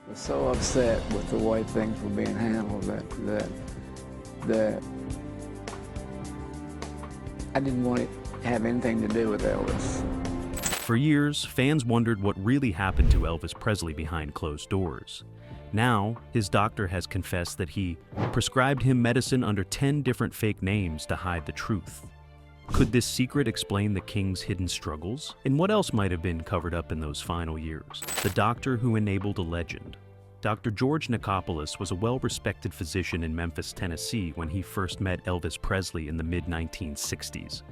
Was so upset with the way things were being handled that I didn't want to have anything to do with Elvis. For years, fans wondered what really happened to Elvis Presley behind closed doors. Now, his doctor has confessed that he prescribed him medicine under 10 different fake names to hide the truth. Could this secret explain the King's hidden struggles? And what else might have been covered up in those final years? The doctor who enabled a legend. Dr. George Nicopolis was a well-respected physician in Memphis, Tennessee when he first met Elvis Presley in the mid-1960s.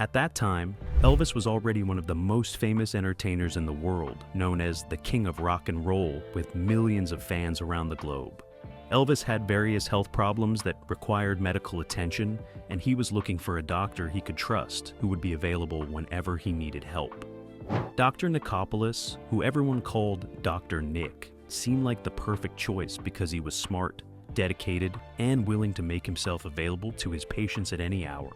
At that time, Elvis was already one of the most famous entertainers in the world, known as the King of Rock and Roll, with millions of fans around the globe. Elvis had various health problems that required medical attention, and he was looking for a doctor he could trust who would be available whenever he needed help. Dr. Nicopolis, who everyone called Dr. Nick, seemed like the perfect choice because he was smart, dedicated, and willing to make himself available to his patients at any hour.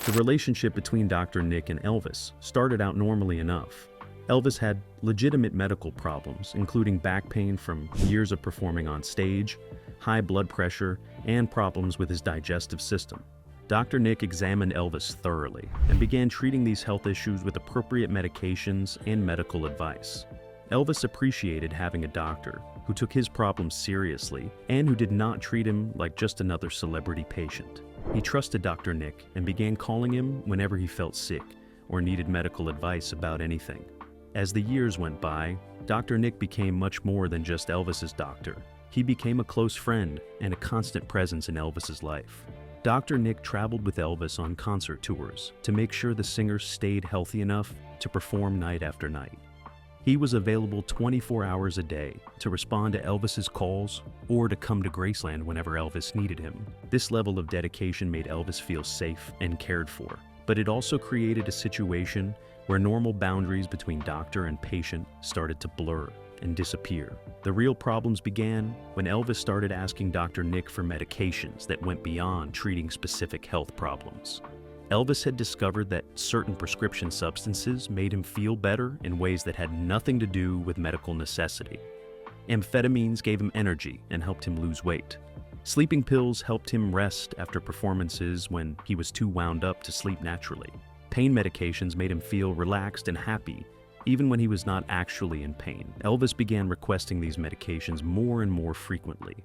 The relationship between Dr. Nick and Elvis started out normally enough. Elvis had legitimate medical problems, including back pain from years of performing on stage, high blood pressure, and problems with his digestive system. Dr. Nick examined Elvis thoroughly and began treating these health issues with appropriate medications and medical advice. Elvis appreciated having a doctor who took his problems seriously and who did not treat him like just another celebrity patient. He trusted Dr. Nick and began calling him whenever he felt sick or needed medical advice about anything. As the years went by, Dr. Nick became much more than just Elvis's doctor. He became a close friend and a constant presence in Elvis's life. Dr. Nick traveled with Elvis on concert tours to make sure the singer stayed healthy enough to perform night after night. He was available 24 hours a day to respond to Elvis's calls or to come to Graceland whenever Elvis needed him. This level of dedication made Elvis feel safe and cared for, but it also created a situation where normal boundaries between doctor and patient started to blur and disappear. The real problems began when Elvis started asking Dr. Nick for medications that went beyond treating specific health problems. Elvis had discovered that certain prescription substances made him feel better in ways that had nothing to do with medical necessity. Amphetamines gave him energy and helped him lose weight. Sleeping pills helped him rest after performances when he was too wound up to sleep naturally. Pain medications made him feel relaxed and happy, even when he was not actually in pain. Elvis began requesting these medications more and more frequently,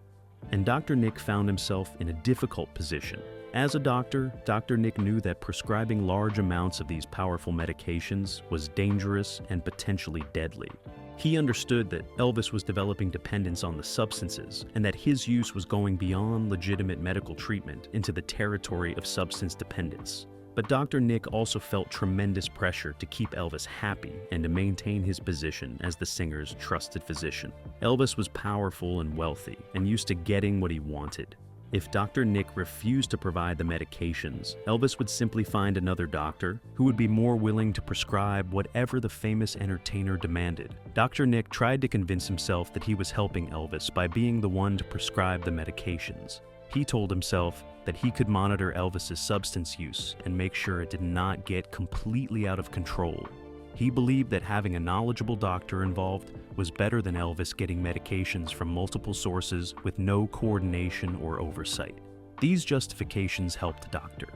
and Dr. Nick found himself in a difficult position. As a doctor, Dr. Nick knew that prescribing large amounts of these powerful medications was dangerous and potentially deadly. He understood that Elvis was developing dependence on the substances and that his use was going beyond legitimate medical treatment into the territory of substance dependence. But Dr. Nick also felt tremendous pressure to keep Elvis happy and to maintain his position as the singer's trusted physician. Elvis was powerful and wealthy and used to getting what he wanted. If Dr. Nick refused to provide the medications, Elvis would simply find another doctor who would be more willing to prescribe whatever the famous entertainer demanded. Dr. Nick tried to convince himself that he was helping Elvis by being the one to prescribe the medications. He told himself that he could monitor Elvis's substance use and make sure it did not get completely out of control. He believed that having a knowledgeable doctor involved was better than Elvis getting medications from multiple sources with no coordination or oversight. These justifications helped the doctor.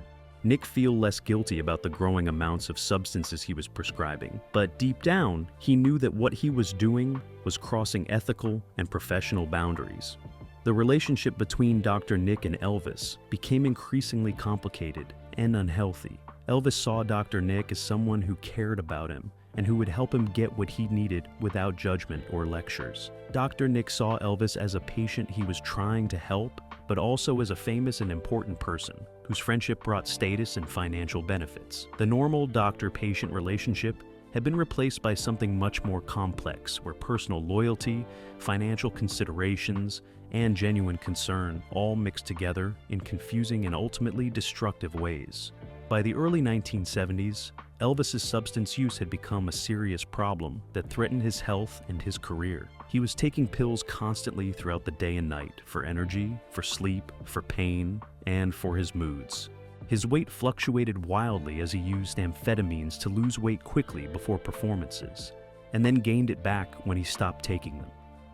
Nick feel less guilty about the growing amounts of substances he was prescribing, but deep down, he knew that what he was doing was crossing ethical and professional boundaries. The relationship between Dr. Nick and Elvis became increasingly complicated and unhealthy. Elvis saw Dr. Nick as someone who cared about him and who would help him get what he needed without judgment or lectures. Dr. Nick saw Elvis as a patient he was trying to help, but also as a famous and important person whose friendship brought status and financial benefits. The normal doctor-patient relationship had been replaced by something much more complex, where personal loyalty, financial considerations, and genuine concern all mixed together in confusing and ultimately destructive ways. By the early 1970s, Elvis's substance use had become a serious problem that threatened his health and his career. He was taking pills constantly throughout the day and night for energy, for sleep, for pain, and for his moods. His weight fluctuated wildly as he used amphetamines to lose weight quickly before performances, and then gained it back when he stopped taking them.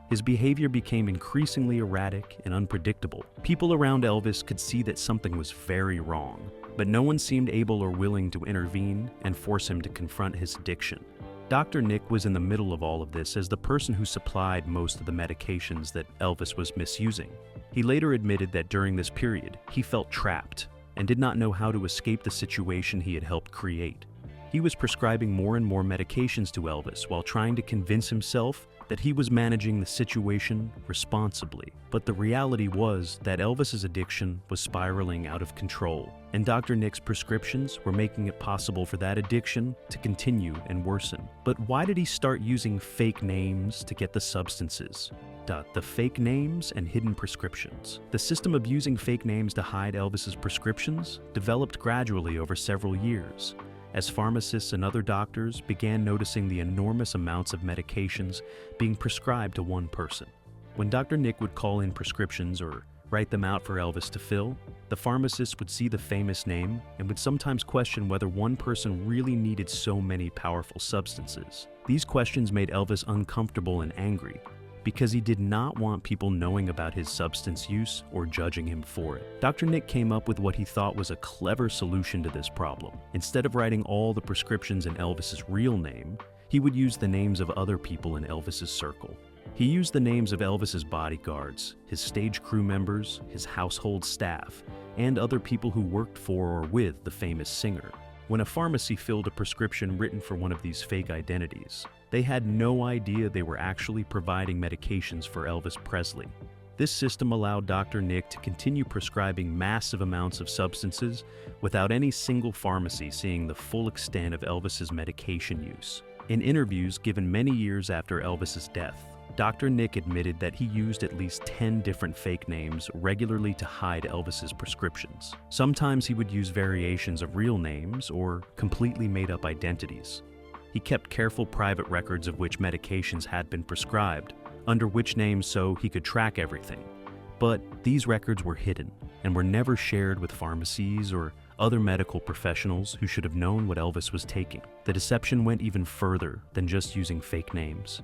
his behavior became increasingly erratic and unpredictable. People around Elvis could see that something was very wrong, but no one seemed able or willing to intervene and force him to confront his addiction. Dr. Nick was in the middle of all of this as the person who supplied most of the medications that Elvis was misusing. He later admitted that during this period, he felt trapped and did not know how to escape the situation he had helped create. He was prescribing more and more medications to Elvis while trying to convince himself that he was managing the situation responsibly. But the reality was that Elvis's addiction was spiraling out of control, and Dr. Nick's prescriptions were making it possible for that addiction to continue and worsen. But why did he start using fake names to get the substances? The fake names and hidden prescriptions. The system of using fake names to hide Elvis's prescriptions developed gradually over several years, as pharmacists and other doctors began noticing the enormous amounts of medications being prescribed to one person. When Dr. Nick would call in prescriptions or write them out for Elvis to fill, the pharmacist would see the famous name and would sometimes question whether one person really needed so many powerful substances. These questions made Elvis uncomfortable and angry, because he did not want people knowing about his substance use or judging him for it. Dr. Nick came up with what he thought was a clever solution to this problem. Instead of writing all the prescriptions in Elvis's real name, he would use the names of other people in Elvis's circle. He used the names of Elvis's bodyguards, his stage crew members, his household staff, and other people who worked for or with the famous singer. When a pharmacy filled a prescription written for one of these fake identities, they had no idea they were actually providing medications for Elvis Presley. This system allowed Dr. Nick to continue prescribing massive amounts of substances without any single pharmacy seeing the full extent of Elvis's medication use. In interviews given many years after Elvis's death, Dr. Nick admitted that he used at least 10 different fake names regularly to hide Elvis's prescriptions. Sometimes he would use variations of real names or completely made-up identities. He kept careful private records of which medications had been prescribed, under which names, so he could track everything. But these records were hidden and were never shared with pharmacies or other medical professionals who should have known what Elvis was taking. The deception went even further than just using fake names.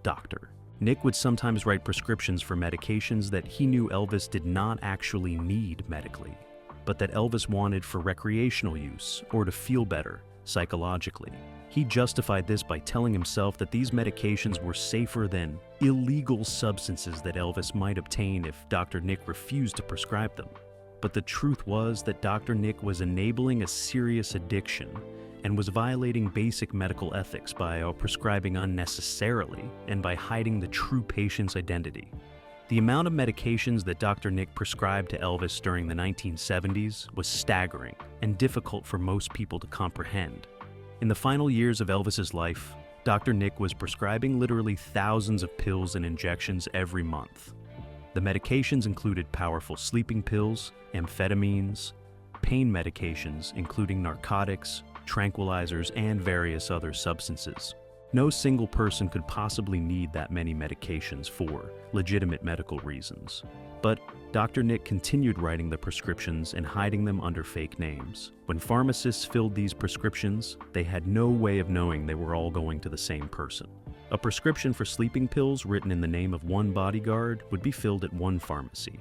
Doctor. Nick would sometimes write prescriptions for medications that he knew Elvis did not actually need medically, but that Elvis wanted for recreational use or to feel better psychologically. He justified this by telling himself that these medications were safer than illegal substances that Elvis might obtain if Dr. Nick refused to prescribe them. But the truth was that Dr. Nick was enabling a serious addiction and was violating basic medical ethics by prescribing unnecessarily and by hiding the true patient's identity. The amount of medications that Dr. Nick prescribed to Elvis during the 1970s was staggering and difficult for most people to comprehend. In the final years of Elvis's life, Dr. Nick was prescribing literally thousands of pills and injections every month. The medications included powerful sleeping pills, amphetamines, pain medications including narcotics, tranquilizers, and various other substances. No single person could possibly need that many medications for legitimate medical reasons. But Dr. Nick continued writing the prescriptions and hiding them under fake names. When pharmacists filled these prescriptions, they had no way of knowing they were all going to the same person. A prescription for sleeping pills written in the name of one bodyguard would be filled at one pharmacy.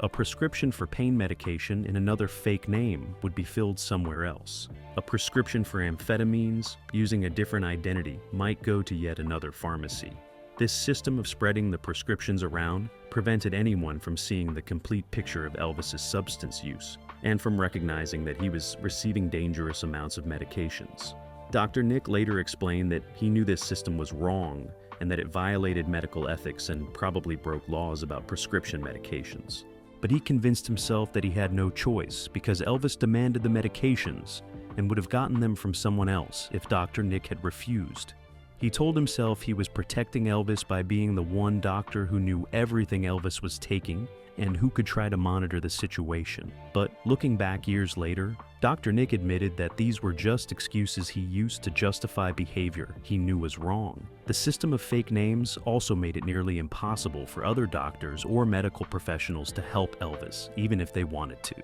A prescription for pain medication in another fake name would be filled somewhere else. A prescription for amphetamines using a different identity might go to yet another pharmacy. This system of spreading the prescriptions around prevented anyone from seeing the complete picture of Elvis's substance use and from recognizing that he was receiving dangerous amounts of medications. Dr. Nick later explained that he knew this system was wrong and that it violated medical ethics and probably broke laws about prescription medications. But he convinced himself that he had no choice because Elvis demanded the medications and would have gotten them from someone else if Dr. Nick had refused. He told himself he was protecting Elvis by being the one doctor who knew everything Elvis was taking and who could try to monitor the situation. But looking back years later, Dr. Nick admitted that these were just excuses he used to justify behavior he knew was wrong. The system of fake names also made it nearly impossible for other doctors or medical professionals to help Elvis, even if they wanted to.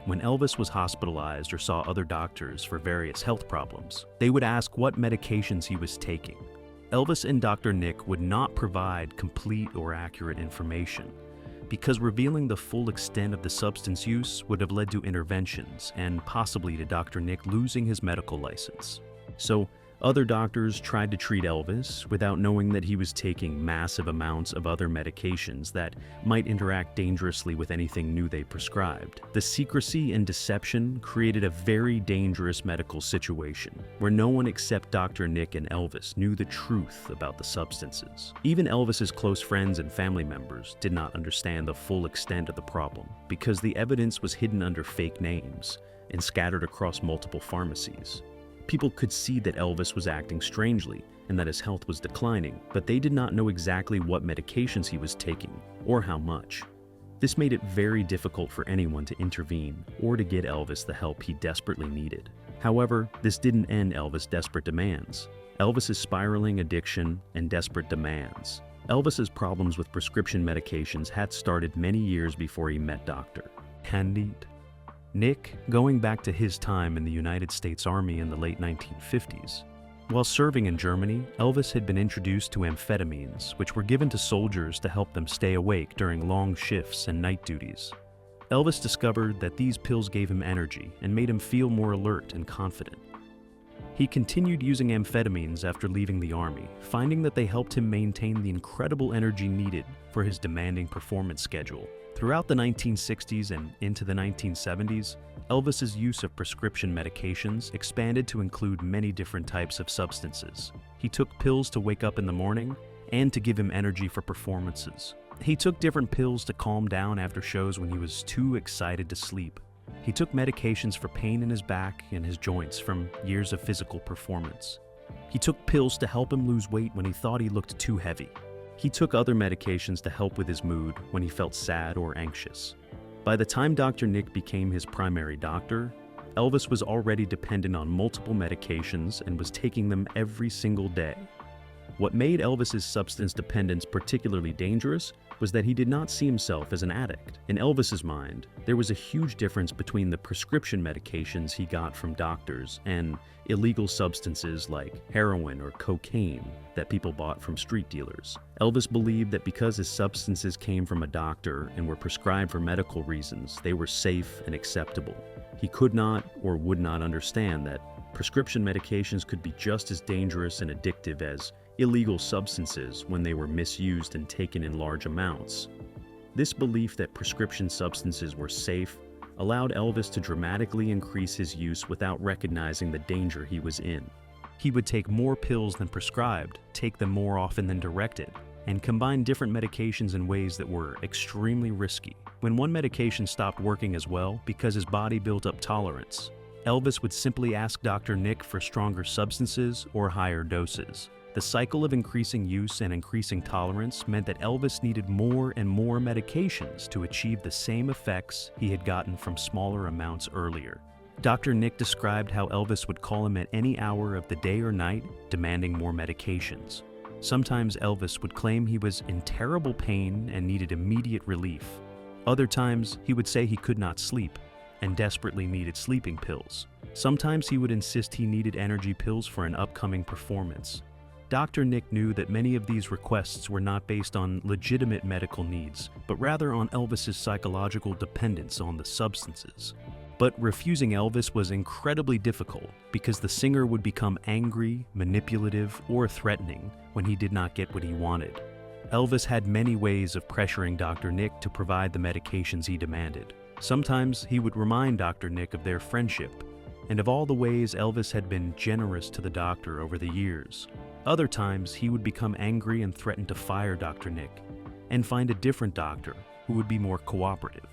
When Elvis was hospitalized or saw other doctors for various health problems, they would ask what medications he was taking. Elvis and Dr. Nick would not provide complete or accurate information, because revealing the full extent of the substance use would have led to interventions and possibly to Dr. Nick losing his medical license. So, other doctors tried to treat Elvis without knowing that he was taking massive amounts of other medications that might interact dangerously with anything new they prescribed. The secrecy and deception created a very dangerous medical situation where no one except Dr. Nick and Elvis knew the truth about the substances. Even Elvis's close friends and family members did not understand the full extent of the problem because the evidence was hidden under fake names and scattered across multiple pharmacies. People could see that Elvis was acting strangely and that his health was declining, but they did not know exactly what medications he was taking or how much. This made it very difficult for anyone to intervene or to get Elvis the help he desperately needed. However, this didn't end Elvis' desperate demands. Elvis's spiraling addiction and desperate demands. Elvis's problems with prescription medications had started many years before he met Dr. Nick, going back to his time in the United States Army in the late 1950s. While serving in Germany, Elvis had been introduced to amphetamines, which were given to soldiers to help them stay awake during long shifts and night duties. Elvis discovered that these pills gave him energy and made him feel more alert and confident. He continued using amphetamines after leaving the Army, finding that they helped him maintain the incredible energy needed for his demanding performance schedule. Throughout the 1960s and into the 1970s, Elvis's use of prescription medications expanded to include many different types of substances. He took pills to wake up in the morning and to give him energy for performances. He took different pills to calm down after shows when he was too excited to sleep. He took medications for pain in his back and his joints from years of physical performance. He took pills to help him lose weight when he thought he looked too heavy. He took other medications to help with his mood when he felt sad or anxious. By the time Dr. Nick became his primary doctor, Elvis was already dependent on multiple medications and was taking them every single day. What made Elvis's substance dependence particularly dangerous was that he did not see himself as an addict. In Elvis's mind, there was a huge difference between the prescription medications he got from doctors and illegal substances like heroin or cocaine that people bought from street dealers. Elvis believed that because his substances came from a doctor and were prescribed for medical reasons, they were safe and acceptable. He could not or would not understand that prescription medications could be just as dangerous and addictive as illegal substances when they were misused and taken in large amounts. This belief that prescription substances were safe allowed Elvis to dramatically increase his use without recognizing the danger he was in. He would take more pills than prescribed, take them more often than directed, and combine different medications in ways that were extremely risky. When one medication stopped working as well because his body built up tolerance, Elvis would simply ask Dr. Nick for stronger substances or higher doses. The cycle of increasing use and increasing tolerance meant that Elvis needed more and more medications to achieve the same effects he had gotten from smaller amounts earlier. Dr. Nick described how Elvis would call him at any hour of the day or night, demanding more medications. Sometimes Elvis would claim he was in terrible pain and needed immediate relief. Other times, he would say he could not sleep and desperately needed sleeping pills. Sometimes he would insist he needed energy pills for an upcoming performance. Dr. Nick knew that many of these requests were not based on legitimate medical needs, but rather on Elvis's psychological dependence on the substances. But refusing Elvis was incredibly difficult because the singer would become angry, manipulative, or threatening when he did not get what he wanted. Elvis had many ways of pressuring Dr. Nick to provide the medications he demanded. Sometimes he would remind Dr. Nick of their friendship and of all the ways Elvis had been generous to the doctor over the years. Other times, he would become angry and threaten to fire Dr. Nick and find a different doctor who would be more cooperative.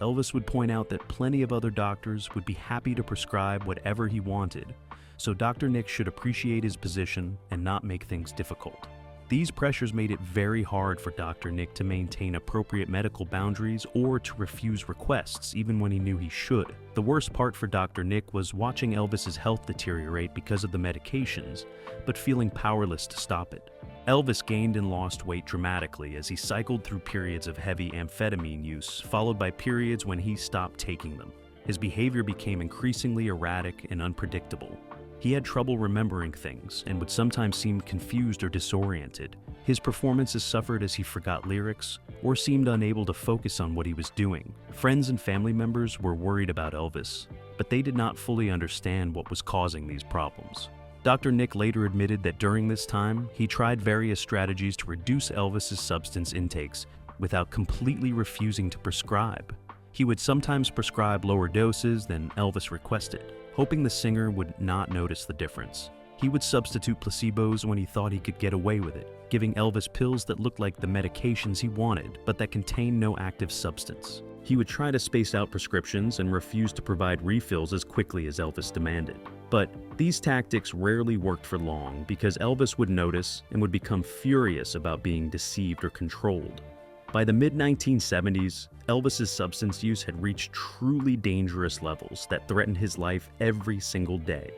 Elvis would point out that plenty of other doctors would be happy to prescribe whatever he wanted, so Dr. Nick should appreciate his position and not make things difficult. These pressures made it very hard for Dr. Nick to maintain appropriate medical boundaries or to refuse requests even when he knew he should. The worst part for Dr. Nick was watching Elvis's health deteriorate because of the medications, but feeling powerless to stop it. Elvis gained and lost weight dramatically as he cycled through periods of heavy amphetamine use, followed by periods when he stopped taking them. His behavior became increasingly erratic and unpredictable. He had trouble remembering things and would sometimes seem confused or disoriented. His performances suffered as he forgot lyrics or seemed unable to focus on what he was doing. Friends and family members were worried about Elvis, but they did not fully understand what was causing these problems. Dr. Nick later admitted that during this time, he tried various strategies to reduce Elvis's substance intakes without completely refusing to prescribe. He would sometimes prescribe lower doses than Elvis requested, hoping the singer would not notice the difference. He would substitute placebos when he thought he could get away with it, giving Elvis pills that looked like the medications he wanted, but that contained no active substance. He would try to space out prescriptions and refuse to provide refills as quickly as Elvis demanded. But these tactics rarely worked for long because Elvis would notice and would become furious about being deceived or controlled. By the mid-1970s, Elvis's substance use had reached truly dangerous levels that threatened his life every single day.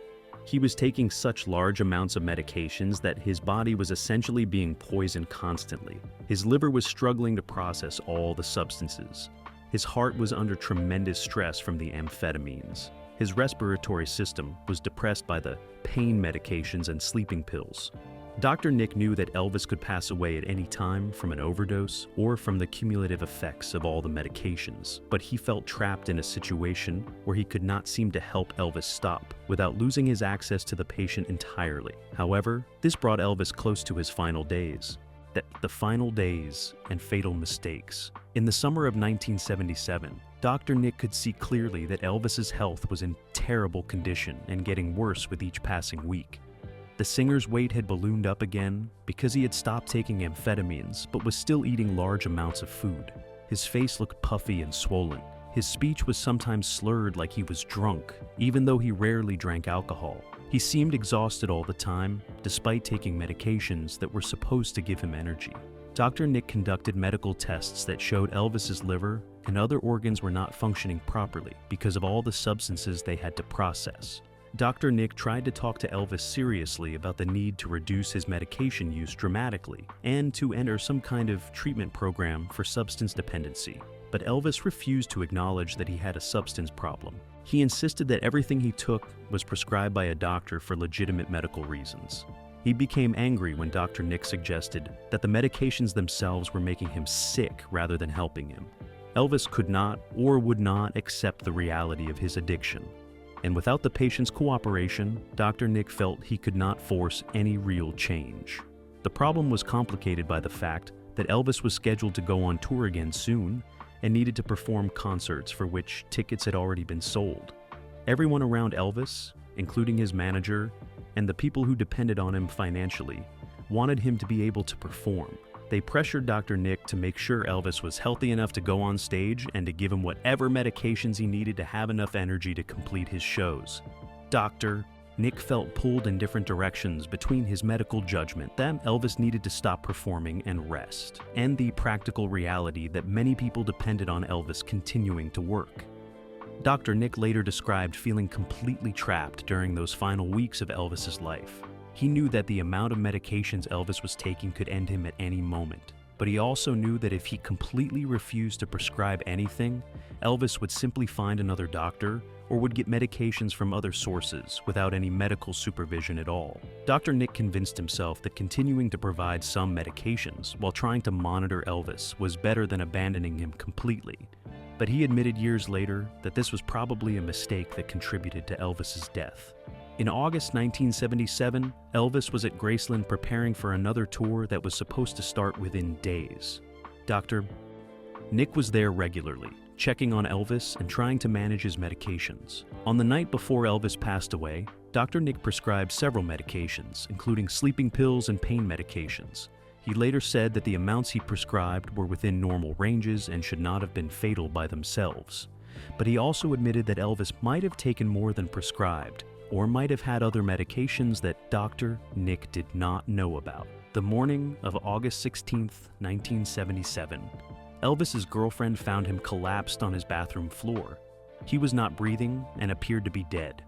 He was taking such large amounts of medications that his body was essentially being poisoned constantly. His liver was struggling to process all the substances. His heart was under tremendous stress from the amphetamines. His respiratory system was depressed by the pain medications and sleeping pills. Dr. Nick knew that Elvis could pass away at any time from an overdose or from the cumulative effects of all the medications, but he felt trapped in a situation where he could not seem to help Elvis stop without losing his access to the patient entirely. However, this brought Elvis close to his final days. The final days and fatal mistakes. In the summer of 1977, Dr. Nick could see clearly that Elvis's health was in terrible condition and getting worse with each passing week. The singer's weight had ballooned up again because he had stopped taking amphetamines but was still eating large amounts of food. His face looked puffy and swollen. His speech was sometimes slurred like he was drunk, even though he rarely drank alcohol. He seemed exhausted all the time, despite taking medications that were supposed to give him energy. Dr. Nick conducted medical tests that showed Elvis's liver and other organs were not functioning properly because of all the substances they had to process. Dr. Nick tried to talk to Elvis seriously about the need to reduce his medication use dramatically and to enter some kind of treatment program for substance dependency. But Elvis refused to acknowledge that he had a substance problem. He insisted that everything he took was prescribed by a doctor for legitimate medical reasons. He became angry when Dr. Nick suggested that the medications themselves were making him sick rather than helping him. Elvis could not or would not accept the reality of his addiction. And without the patient's cooperation, Dr. Nick felt he could not force any real change. The problem was complicated by the fact that Elvis was scheduled to go on tour again soon and needed to perform concerts for which tickets had already been sold. Everyone around Elvis, including his manager and the people who depended on him financially, wanted him to be able to perform. They pressured Dr. Nick to make sure Elvis was healthy enough to go on stage and to give him whatever medications he needed to have enough energy to complete his shows. Nick felt pulled in different directions between his medical judgment that Elvis needed to stop performing and rest, and the practical reality that many people depended on Elvis continuing to work. Dr. Nick later described feeling completely trapped during those final weeks of Elvis's life. He knew that the amount of medications Elvis was taking could end him at any moment, but he also knew that if he completely refused to prescribe anything, Elvis would simply find another doctor or would get medications from other sources without any medical supervision at all. Dr. Nick convinced himself that continuing to provide some medications while trying to monitor Elvis was better than abandoning him completely, but he admitted years later that this was probably a mistake that contributed to Elvis's death. In August 1977, Elvis was at Graceland preparing for another tour that was supposed to start within days. Dr. Nick was there regularly, checking on Elvis and trying to manage his medications. On the night before Elvis passed away, Dr. Nick prescribed several medications, including sleeping pills and pain medications. He later said that the amounts he prescribed were within normal ranges and should not have been fatal by themselves. But he also admitted that Elvis might have taken more than prescribed, or might have had other medications that Dr. Nick did not know about. The morning of August 16, 1977, Elvis's girlfriend found him collapsed on his bathroom floor. He was not breathing and appeared to be dead.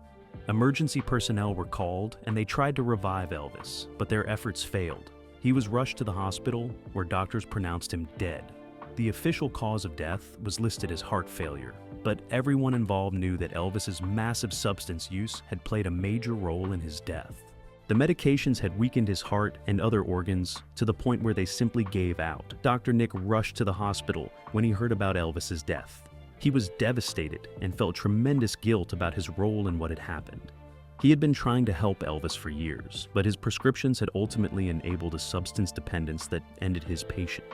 Emergency personnel were called and they tried to revive Elvis, but their efforts failed. He was rushed to the hospital where doctors pronounced him dead. The official cause of death was listed as heart failure, but everyone involved knew that Elvis's massive substance use had played a major role in his death. The medications had weakened his heart and other organs to the point where they simply gave out. Dr. Nick rushed to the hospital when he heard about Elvis's death. He was devastated and felt tremendous guilt about his role in what had happened. He had been trying to help Elvis for years, but his prescriptions had ultimately enabled a substance dependence that ended his patient.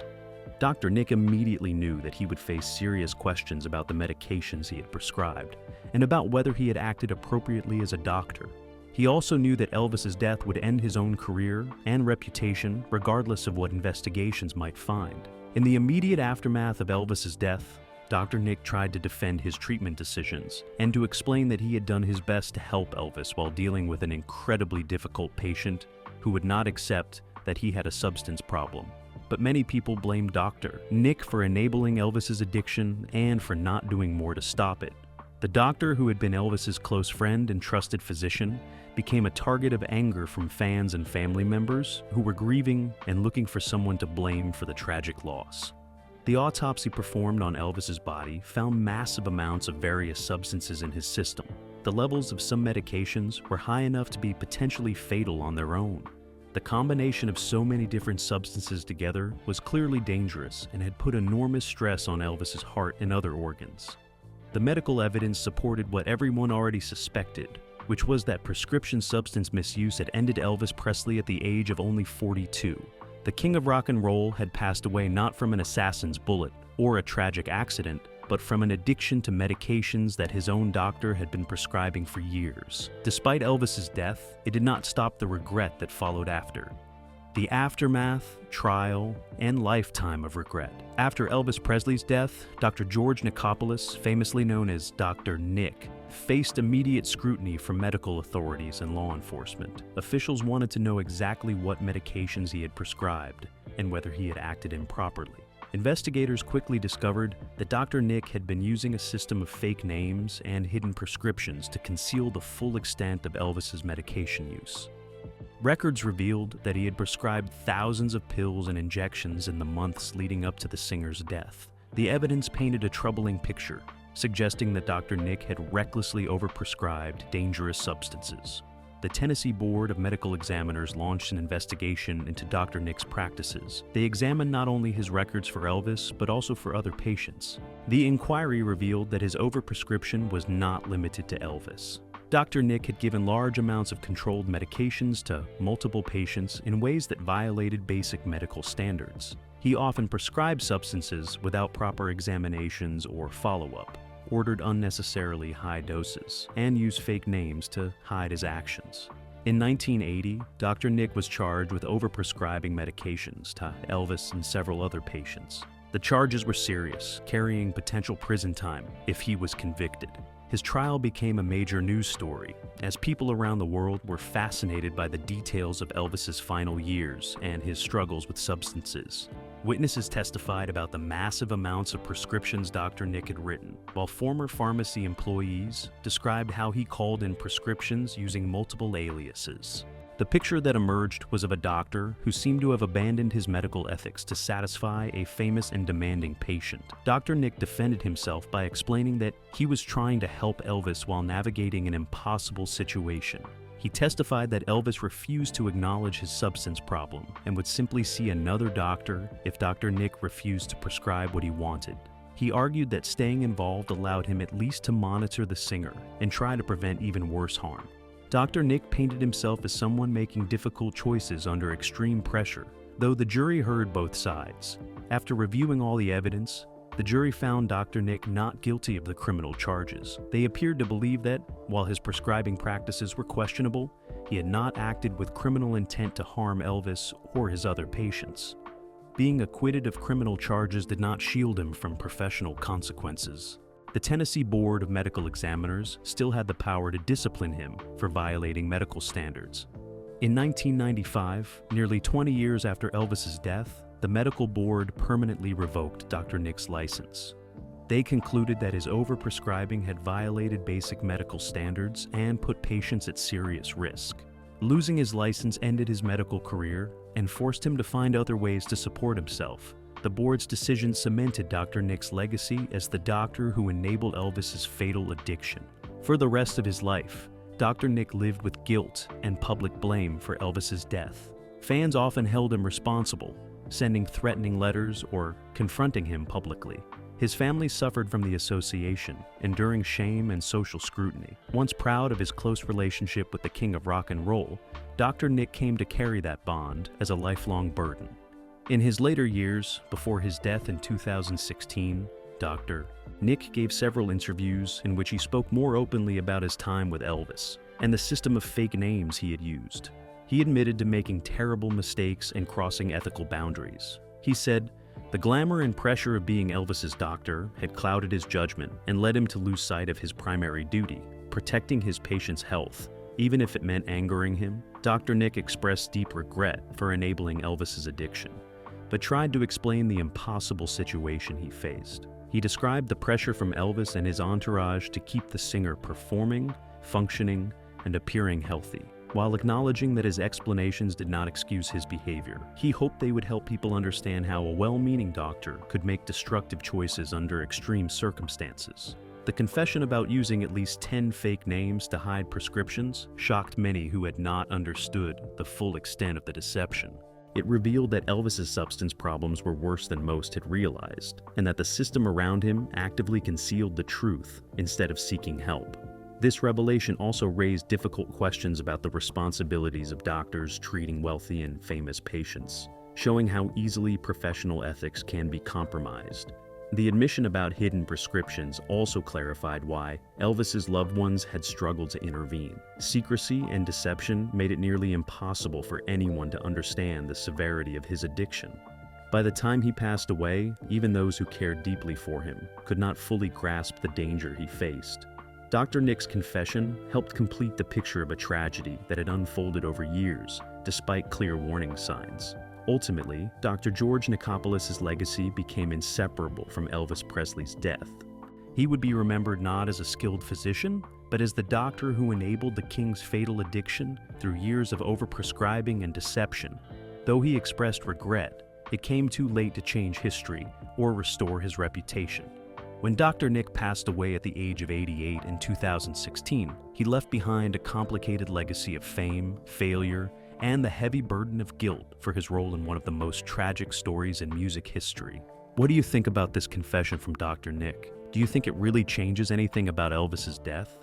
Dr. Nick immediately knew that he would face serious questions about the medications he had prescribed and about whether he had acted appropriately as a doctor. He also knew that Elvis's death would end his own career and reputation regardless of what investigations might find. In the immediate aftermath of Elvis's death, Dr. Nick tried to defend his treatment decisions and to explain that he had done his best to help Elvis while dealing with an incredibly difficult patient who would not accept that he had a substance problem. But many people blamed Dr. Nick for enabling Elvis's addiction and for not doing more to stop it. The doctor, who had been Elvis's close friend and trusted physician, became a target of anger from fans and family members who were grieving and looking for someone to blame for the tragic loss. The autopsy performed on Elvis's body found massive amounts of various substances in his system. The levels of some medications were high enough to be potentially fatal on their own. The combination of so many different substances together was clearly dangerous and had put enormous stress on Elvis's heart and other organs. The medical evidence supported what everyone already suspected, which was that prescription substance misuse had ended Elvis Presley at the age of only 42. The king of rock and roll had passed away not from an assassin's bullet or a tragic accident, but from an addiction to medications that his own doctor had been prescribing for years. Despite Elvis's death, it did not stop the regret that followed after. The aftermath, trial, and lifetime of regret. After Elvis Presley's death, Dr. George Nichopoulos, famously known as Dr. Nick, faced immediate scrutiny from medical authorities and law enforcement. Officials wanted to know exactly what medications he had prescribed and whether he had acted improperly. Investigators quickly discovered that Dr. Nick had been using a system of fake names and hidden prescriptions to conceal the full extent of Elvis's medication use. Records revealed that he had prescribed thousands of pills and injections in the months leading up to the singer's death. The evidence painted a troubling picture, suggesting that Dr. Nick had recklessly overprescribed dangerous substances. The Tennessee Board of Medical Examiners launched an investigation into Dr. Nick's practices. They examined not only his records for Elvis, but also for other patients. The inquiry revealed that his overprescription was not limited to Elvis. Dr. Nick had given large amounts of controlled medications to multiple patients in ways that violated basic medical standards. He often prescribed substances without proper examinations or follow-up, ordered unnecessarily high doses, and used fake names to hide his actions. In 1980, Dr. Nick was charged with overprescribing medications to Elvis and several other patients. The charges were serious, carrying potential prison time if he was convicted. His trial became a major news story, as people around the world were fascinated by the details of Elvis's final years and his struggles with substances. Witnesses testified about the massive amounts of prescriptions Dr. Nick had written, while former pharmacy employees described how he called in prescriptions using multiple aliases. The picture that emerged was of a doctor who seemed to have abandoned his medical ethics to satisfy a famous and demanding patient. Dr. Nick defended himself by explaining that he was trying to help Elvis while navigating an impossible situation. He testified that Elvis refused to acknowledge his substance problem and would simply see another doctor if Dr. Nick refused to prescribe what he wanted. He argued that staying involved allowed him at least to monitor the singer and try to prevent even worse harm. Dr. Nick painted himself as someone making difficult choices under extreme pressure, though the jury heard both sides. After reviewing all the evidence, the jury found Dr. Nick not guilty of the criminal charges. They appeared to believe that, while his prescribing practices were questionable, he had not acted with criminal intent to harm Elvis or his other patients. Being acquitted of criminal charges did not shield him from professional consequences. The Tennessee Board of Medical Examiners still had the power to discipline him for violating medical standards. In 1995, nearly 20 years after Elvis's death, the medical board permanently revoked Dr. Nick's license. They concluded that his overprescribing had violated basic medical standards and put patients at serious risk. Losing his license ended his medical career and forced him to find other ways to support himself, The board's decision cemented Dr. Nick's legacy as the doctor who enabled Elvis's fatal addiction. For the rest of his life, Dr. Nick lived with guilt and public blame for Elvis's death. Fans often held him responsible, sending threatening letters or confronting him publicly. His family suffered from the association, enduring shame and social scrutiny. Once proud of his close relationship with the king of rock and roll, Dr. Nick came to carry that bond as a lifelong burden. In his later years, before his death in 2016, Dr. Nick gave several interviews in which he spoke more openly about his time with Elvis and the system of fake names he had used. He admitted to making terrible mistakes and crossing ethical boundaries. He said, "The glamour and pressure of being Elvis's doctor had clouded his judgment and led him to lose sight of his primary duty, protecting his patient's health, even if it meant angering him." Dr. Nick expressed deep regret for enabling Elvis's addiction, but tried to explain the impossible situation he faced. He described the pressure from Elvis and his entourage to keep the singer performing, functioning, and appearing healthy. While acknowledging that his explanations did not excuse his behavior, he hoped they would help people understand how a well-meaning doctor could make destructive choices under extreme circumstances. The confession about using at least 10 fake names to hide prescriptions shocked many who had not understood the full extent of the deception. It revealed that Elvis's substance problems were worse than most had realized, and that the system around him actively concealed the truth instead of seeking help. This revelation also raised difficult questions about the responsibilities of doctors treating wealthy and famous patients, showing how easily professional ethics can be compromised. The admission about hidden prescriptions also clarified why Elvis's loved ones had struggled to intervene. Secrecy and deception made it nearly impossible for anyone to understand the severity of his addiction. By the time he passed away, even those who cared deeply for him could not fully grasp the danger he faced. Dr. Nick's confession helped complete the picture of a tragedy that had unfolded over years, despite clear warning signs. Ultimately, Dr. George Nicopoulos's legacy became inseparable from Elvis Presley's death. He would be remembered not as a skilled physician, but as the doctor who enabled the king's fatal addiction through years of overprescribing and deception. Though he expressed regret, it came too late to change history or restore his reputation. When Dr. Nick passed away at the age of 88 in 2016, he left behind a complicated legacy of fame, failure, and the heavy burden of guilt for his role in one of the most tragic stories in music history. What do you think about this confession from Dr. Nick? Do you think it really changes anything about Elvis's death?